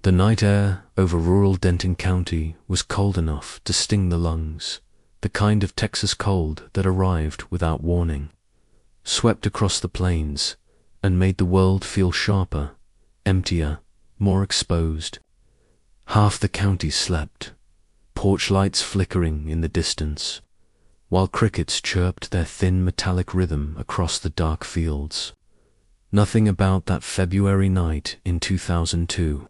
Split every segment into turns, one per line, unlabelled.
The night air over rural Denton County was cold enough to sting the lungs, the kind of Texas cold that arrived without warning, swept across the plains, and made the world feel sharper, emptier, more exposed. Half the county slept, porch lights flickering in the distance, while crickets chirped their thin metallic rhythm across the dark fields. Nothing about that February night in 2002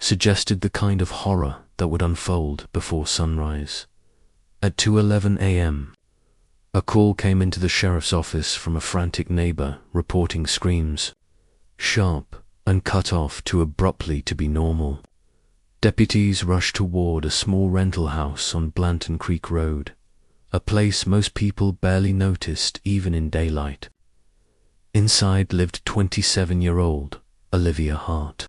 suggested the kind of horror that would unfold before sunrise. At 2:11 a.m., a call came into the sheriff's office from a frantic neighbor reporting screams, sharp and cut off too abruptly to be normal. Deputies rushed toward a small rental house on Blanton Creek Road, a place most people barely noticed even in daylight. Inside lived 27-year-old Olivia Hart,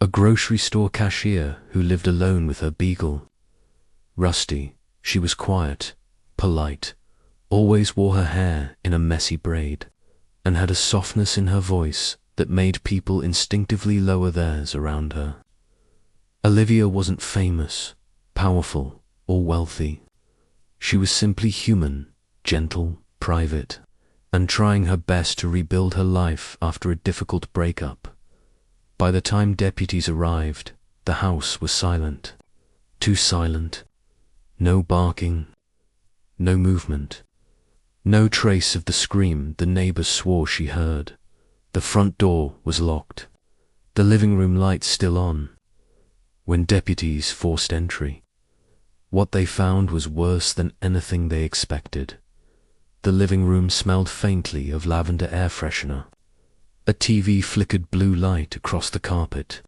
a grocery store cashier who lived alone with her beagle. Rusty, she was quiet, polite, always wore her hair in a messy braid, and had a softness in her voice that made people instinctively lower theirs around her. Olivia wasn't famous, powerful, or wealthy. She was simply human, gentle, private, and trying her best to rebuild her life after a difficult breakup. By the time deputies arrived, the house was silent. Too silent. No barking, no movement, no trace of the scream the neighbors swore she heard. The front door was locked, the living room lights still on. When deputies forced entry, what they found was worse than anything they expected. The living room smelled faintly of lavender air freshener. A TV flickered blue light across the carpet.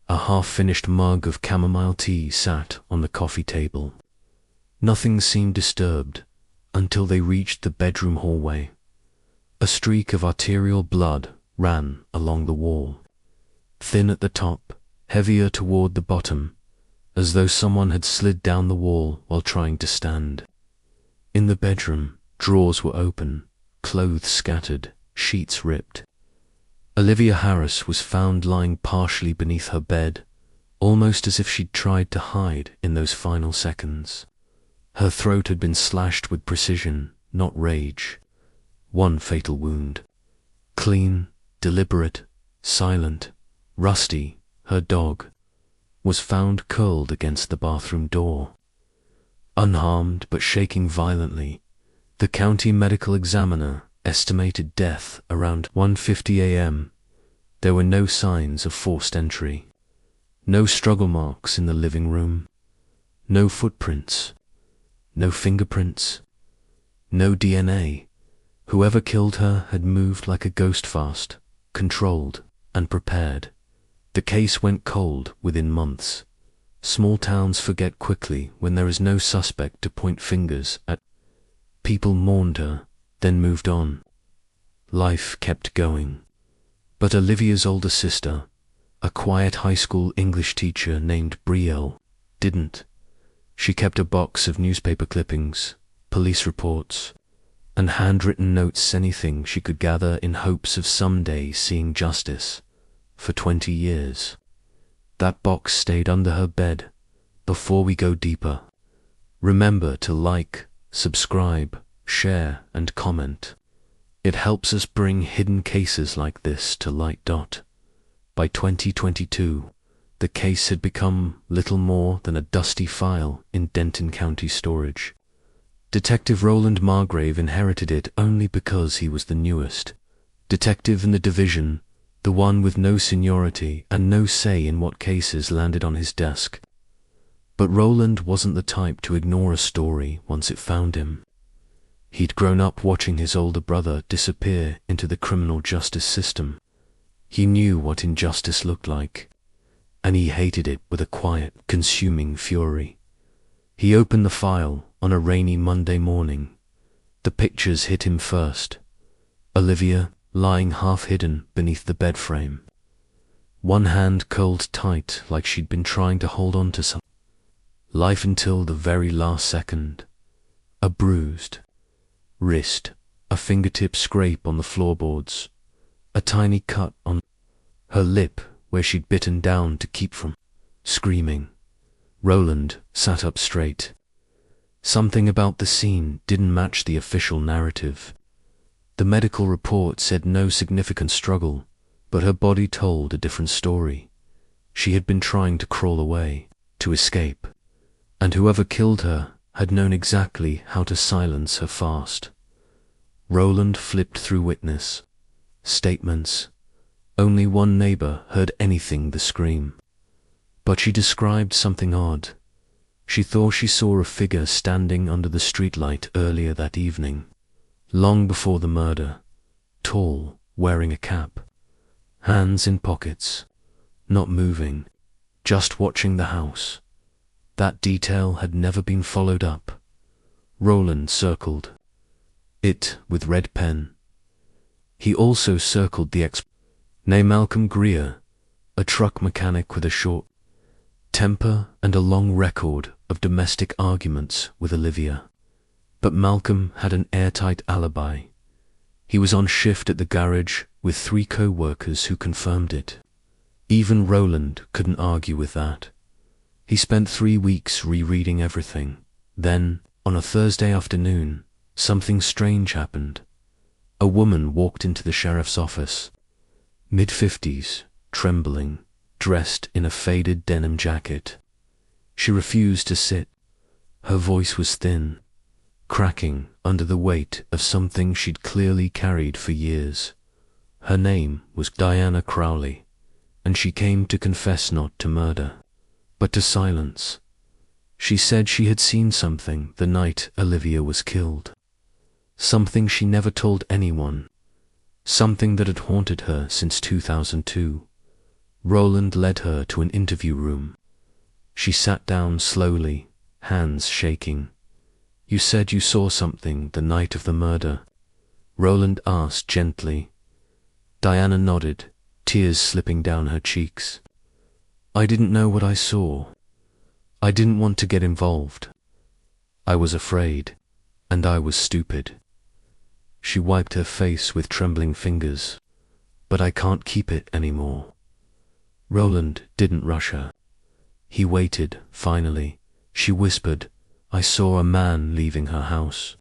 A half-finished mug of chamomile tea sat on the coffee table. Nothing seemed disturbed until they reached the bedroom hallway. A streak of arterial blood ran along the wall, thin at the top, heavier toward the bottom, as though someone had slid down the wall while trying to stand. In the bedroom, drawers were open, clothes scattered, sheets ripped. Olivia Harris was found lying partially beneath her bed, almost as if she'd tried to hide in those final seconds. Her throat had been slashed with precision, not rage. One fatal wound. Clean, deliberate, silent. Rusty, her dog, was found curled against the bathroom door. Unharmed but shaking violently, the county medical examiner estimated death around 1:50 a.m. There were no signs of forced entry. No struggle marks in the living room. No footprints. No fingerprints. No DNA. Whoever killed her had moved like a ghost fast, controlled and prepared. The case went cold within months. Small towns forget quickly when there is no suspect to point fingers at. People mourned her, then moved on. Life kept going. But Olivia's older sister, a quiet high school English teacher named Brielle, didn't. She kept a box of newspaper clippings, police reports, and handwritten notes, anything she could gather in hopes of someday seeing justice. For 20 years. That box stayed under her bed. Before we go deeper, remember to like, subscribe, share, and comment. It helps us bring hidden cases like this to light. By 2022, the case had become little more than a dusty file in Denton County storage. Detective Roland Margrave inherited it only because he was the newest detective in the division, the one with no seniority and no say in what cases landed on his desk. But Roland wasn't the type to ignore a story once it found him. He'd grown up watching his older brother disappear into the criminal justice system. He knew what injustice looked like, and he hated it with a quiet, consuming fury. He opened the file on a rainy Monday morning. The pictures hit him first. Olivia, lying half-hidden beneath the bed frame. One hand curled tight like she'd been trying to hold on to something. Life until the very last second. A bruised wrist, a fingertip scrape on the floorboards, a tiny cut on her lip where she'd bitten down to keep from screaming. Roland sat up straight. Something about the scene didn't match the official narrative. The medical report said no significant struggle, but her body told a different story. She had been trying to crawl away, to escape, and whoever killed her had known exactly how to silence her fast. Roland flipped through witness statements. Only one neighbor heard anything the scream. But she described something odd. She thought she saw a figure standing under the streetlight earlier that evening, long before the murder, tall, wearing a cap, hands in pockets, not moving, just watching the house. That detail had never been followed up. Roland circled it with red pen. He also circled the name Malcolm Greer, a truck mechanic with a short temper and a long record of domestic arguments with Olivia. But Malcolm had an airtight alibi. He was on shift at the garage with 3 co-workers who confirmed it. Even Roland couldn't argue with that. He spent 3 weeks rereading everything. Then, on a Thursday afternoon, something strange happened. A woman walked into the sheriff's office, mid-50s, trembling, dressed in a faded denim jacket. She refused to sit. Her voice was thin, cracking under the weight of something she'd clearly carried for years. Her name was Diana Crowley, and she came to confess not to murder, but to silence. She said she had seen something the night Olivia was killed. Something she never told anyone. Something that had haunted her since 2002. Roland led her to an interview room. She sat down slowly, hands shaking. "You said you saw something the night of the murder?" Roland asked gently. Diana nodded, tears slipping down her cheeks. "I didn't know what I saw. I didn't want to get involved. I was afraid, and I was stupid." She wiped her face with trembling fingers. "But I can't keep it anymore." Roland didn't rush her. He waited, finally. She whispered, "I saw a man leaving her house."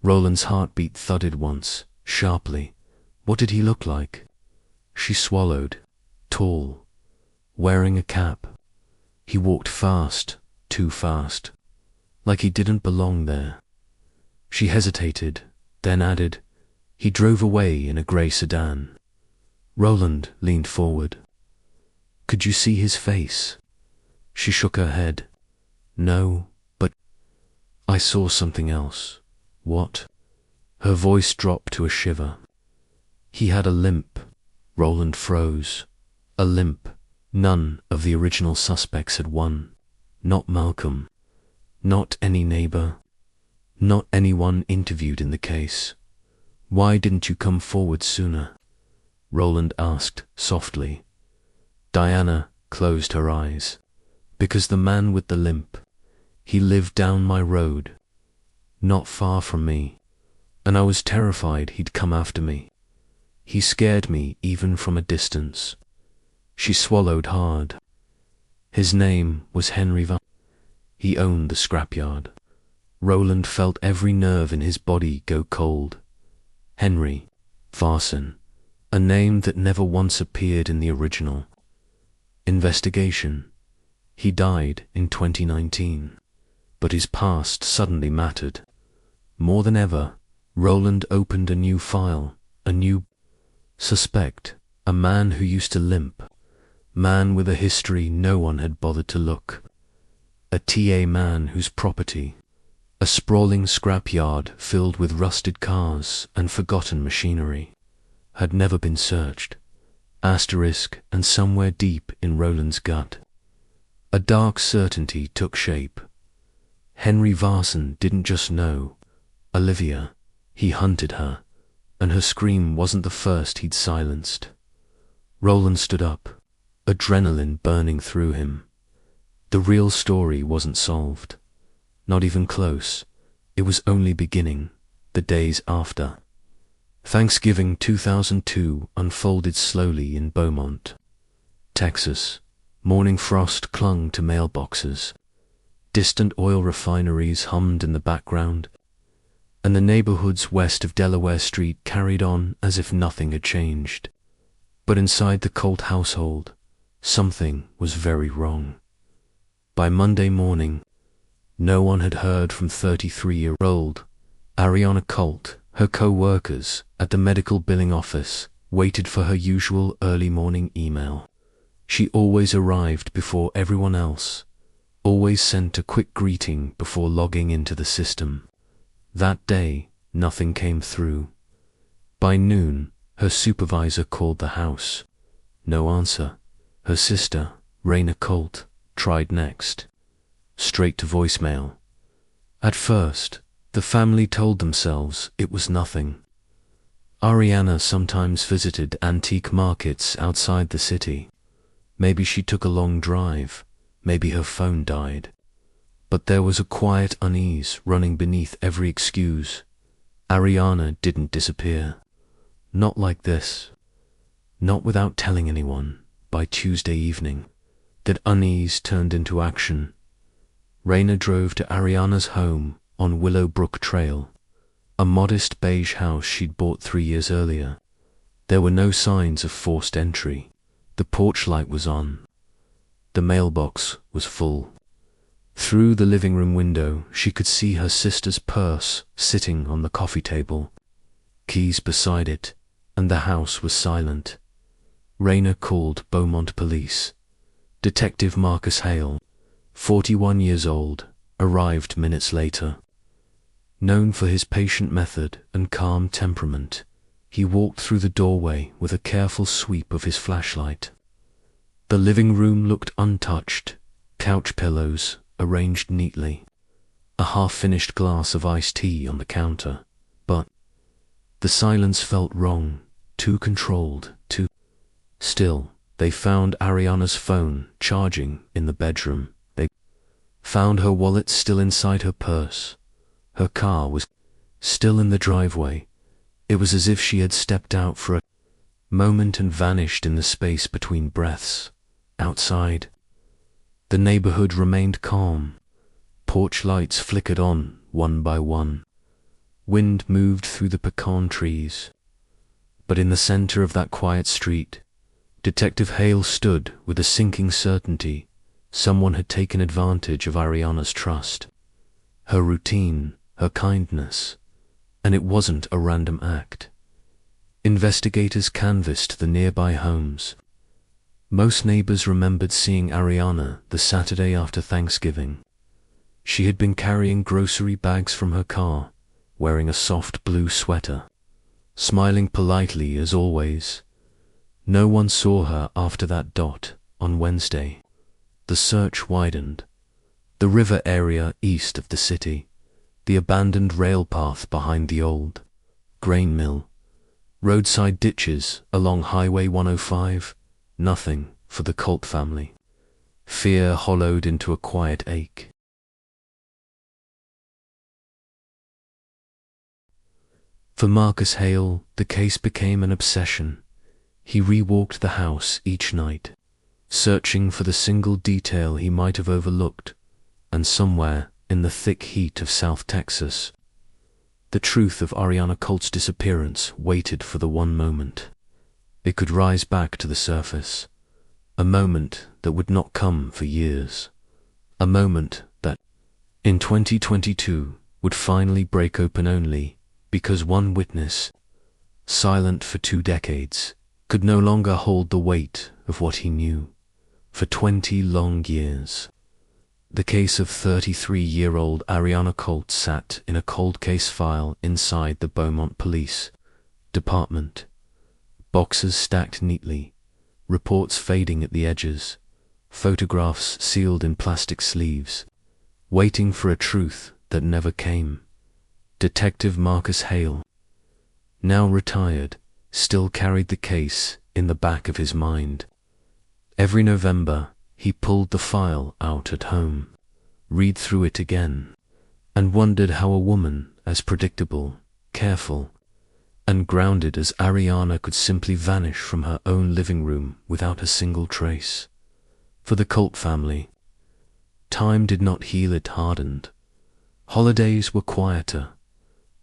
Roland's heartbeat thudded once, sharply. What did he look like? She swallowed. Tall, wearing a cap. He walked fast, too fast, like he didn't belong there. She hesitated, then added, "He drove away in a grey sedan." Roland leaned forward. "Could you see his face?" She shook her head. "No, but I saw something else." "What?" Her voice dropped to a shiver. "He had a limp." Roland froze. A limp. None of the original suspects had won. Not Malcolm. Not any neighbor. Not anyone interviewed in the case. "Why didn't you come forward sooner?" Roland asked softly. Diana closed her eyes. "Because the man with the limp, he lived down my road, not far from me, and I was terrified he'd come after me. He scared me even from a distance." She swallowed hard. "His name was Henry Varson. He owned the scrapyard." Roland felt every nerve in his body go cold. Henry Varson, a name that never once appeared in the original. Investigation. He died in 2019, but his past suddenly mattered. More than ever, Roland opened a new file, a new suspect, a man who used to limp, man with a history no one had bothered to look, a TA man whose property, a sprawling scrapyard filled with rusted cars and forgotten machinery, had never been searched. Asterisk, and somewhere deep in Roland's gut, a dark certainty took shape. Henry Varson didn't just know Olivia, he hunted her, and her scream wasn't the first he'd silenced. Roland stood up, adrenaline burning through him. The real story wasn't solved. Not even close. It was only beginning, the days after. Thanksgiving 2002 unfolded slowly in Beaumont. Texas, morning frost clung to mailboxes. Distant oil refineries hummed in the background, and the neighborhoods west of Delaware Street carried on as if nothing had changed. But inside the Colt household, something was very wrong. By Monday morning, no one had heard from 33-year-old Ariana Colt. Her co-workers at the medical billing office waited for her usual early morning email. She always arrived before everyone else, always sent a quick greeting before logging into the system. That day, nothing came through. By noon, her supervisor called the house. No answer. Her sister, Raina Colt, tried next. Straight to voicemail. At first, the family told themselves it was nothing. Ariana sometimes visited antique markets outside the city. Maybe she took a long drive. Maybe her phone died. But there was a quiet unease running beneath every excuse. Ariana didn't disappear. Not like this. Not without telling anyone, by Tuesday evening. That unease turned into action. Raina drove to Ariana's home on Willowbrook Trail, a modest beige house she'd bought 3 years earlier. There were no signs of forced entry. The porch light was on. The mailbox was full. Through the living room window, she could see her sister's purse sitting on the coffee table, keys beside it, and the house was silent. Raina called Beaumont Police. Detective Marcus Hale, 41 years old, arrived minutes later. Known for his patient method and calm temperament, he walked through the doorway with a careful sweep of his flashlight. The living room looked untouched, couch pillows arranged neatly, a half-finished glass of iced tea on the counter. But the silence felt wrong, too controlled, too still. They found Ariana's phone charging in the bedroom. They found her wallet still inside her purse. Her car was still in the driveway. It was as if she had stepped out for a moment and vanished in the space between breaths. Outside, the neighborhood remained calm. Porch lights flickered on, one by one. Wind moved through the pecan trees. But in the center of that quiet street, Detective Hale stood with a sinking certainty someone had taken advantage of Ariana's trust, her routine, her kindness, and it wasn't a random act. Investigators canvassed the nearby homes. Most neighbors remembered seeing Ariana the Saturday after Thanksgiving. She had been carrying grocery bags from her car, wearing a soft blue sweater, smiling politely as always. No one saw her after that dot on Wednesday. The search widened. The river area east of the city, the abandoned rail path behind the old grain mill, roadside ditches along Highway 105, nothing for the Colt family. Fear hollowed into a quiet ache. For Marcus Hale, the case became an obsession. He rewalked the house each night, searching for the single detail he might have overlooked, and somewhere in the thick heat of South Texas, the truth of Ariana Colt's disappearance waited for the one moment it could rise back to the surface, a moment that would not come for years, a moment that, in 2022, would finally break open only because one witness, silent for 2 decades, could no longer hold the weight of what he knew for 20 long years. The case of 33-year-old Ariana Colt sat in a cold case file inside the Beaumont Police Department. Boxes stacked neatly, reports fading at the edges, photographs sealed in plastic sleeves, waiting for a truth that never came. Detective Marcus Hale, now retired, still carried the case in the back of his mind. Every November, he pulled the file out at home, read through it again, and wondered how a woman as predictable, careful, and grounded as Ariana could simply vanish from her own living room without a single trace. For the Colt family, time did not heal, it hardened. Holidays were quieter.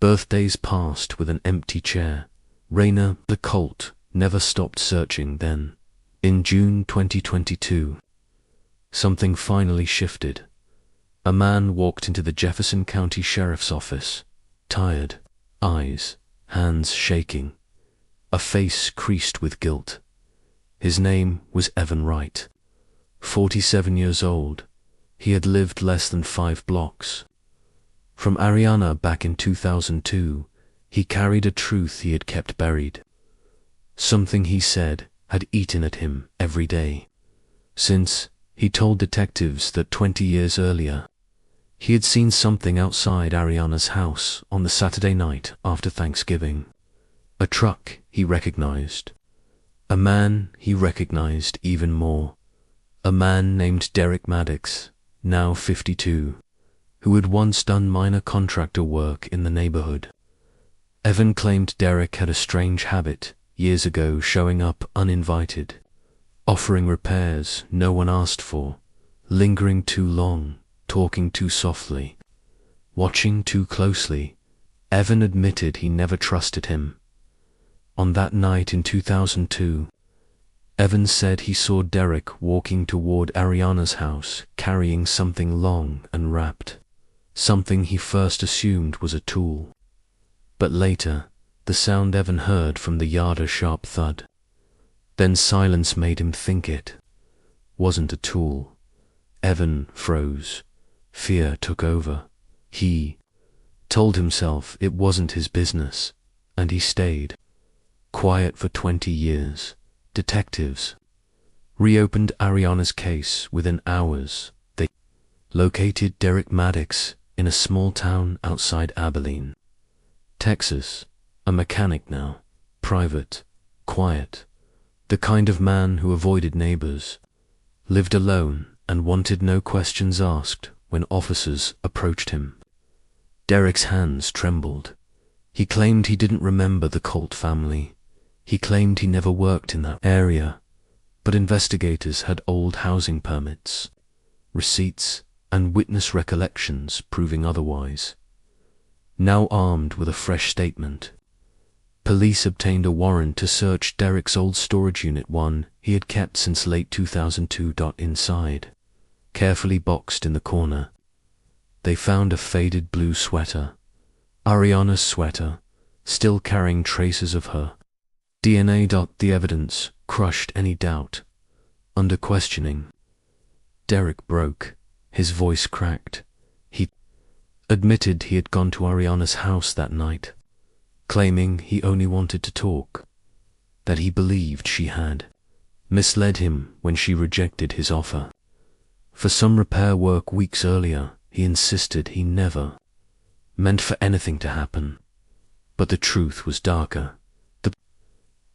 Birthdays passed with an empty chair. Raina, the Colt, never stopped searching then. In June 2022, something finally shifted. A man walked into the Jefferson County Sheriff's Office, tired, eyes, hands shaking, a face creased with guilt. His name was Evan Wright. 47 years old, he had lived less than 5 blocks. From Ariana back in 2002, he carried a truth he had kept buried. Something he said had eaten at him every day. Since he told detectives that 20 years earlier, he had seen something outside Ariana's house on the Saturday night after Thanksgiving. A truck he recognized. A man he recognized even more. A man named Derek Maddox, now 52, who had once done minor contractor work in the neighborhood. Evan claimed Derek had a strange habit, years ago, showing up uninvited, offering repairs no one asked for, lingering too long, talking too softly, watching too closely. Evan admitted he never trusted him. On that night in 2002, Evan said he saw Derek walking toward Ariana's house carrying something long and wrapped, something he first assumed was a tool. But later, the sound Evan heard from the yard, a sharp thud. Then silence made him think it wasn't a tool. Evan froze. Fear took over. He told himself it wasn't his business, and he stayed quiet for 20 years. Detectives reopened Ariana's case within hours. They located Derek Maddox in a small town outside Abilene, Texas. A mechanic now, private, quiet, the kind of man who avoided neighbors, lived alone and wanted no questions asked when officers approached him. Derek's hands trembled. He claimed he didn't remember the Colt family. He claimed he never worked in that area, but investigators had old housing permits, receipts, and witness recollections proving otherwise. Now armed with a fresh statement, police obtained a warrant to search Derek's old storage unit, one he had kept since late 2002. Inside, carefully boxed in the corner, they found a faded blue sweater, Ariana's sweater, still carrying traces of her DNA. The evidence crushed any doubt. Under questioning, Derek broke. His voice cracked. He admitted he had gone to Ariana's house that night, claiming he only wanted to talk, that he believed she had misled him when she rejected his offer for some repair work weeks earlier. He insisted he never meant for anything to happen. But the truth was darker. The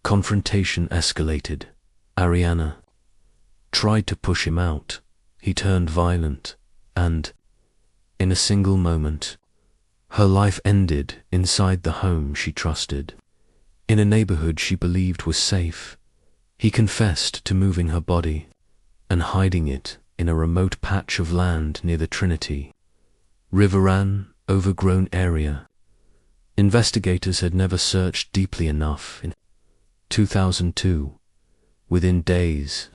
confrontation escalated. Ariana tried to push him out. He turned violent, and, in a single moment, her life ended inside the home she trusted, in a neighborhood she believed was safe. He confessed to moving her body and hiding it in a remote patch of land near the Trinity Riveran overgrown area. Investigators had never searched deeply enough. In 2002, within days,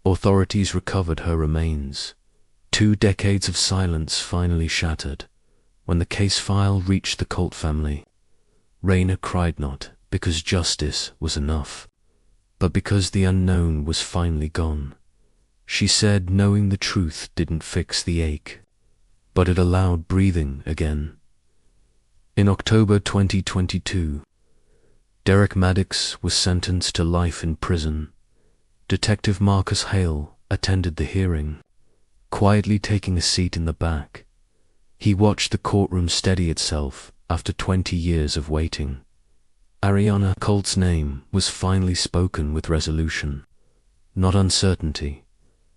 authorities recovered her remains. 2 decades of silence finally shattered when the case file reached the Colt family. Raina cried, not because justice was enough, but because the unknown was finally gone. She said knowing the truth didn't fix the ache, but it allowed breathing again. In October 2022, Derek Maddox was sentenced to life in prison. Detective Marcus Hale attended the hearing, quietly taking a seat in the back. He watched the courtroom steady itself after 20 years of waiting. Ariana Colt's name was finally spoken with resolution, not uncertainty.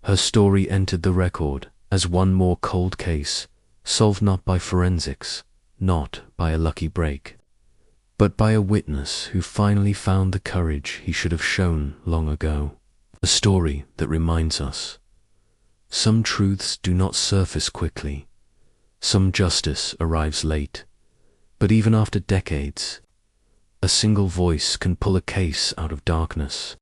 Her story entered the record as one more cold case, solved not by forensics, not by a lucky break, but by a witness who finally found the courage he should have shown long ago. A story that reminds us some truths do not surface quickly, some justice arrives late, but even after decades, a single voice can pull a case out of darkness.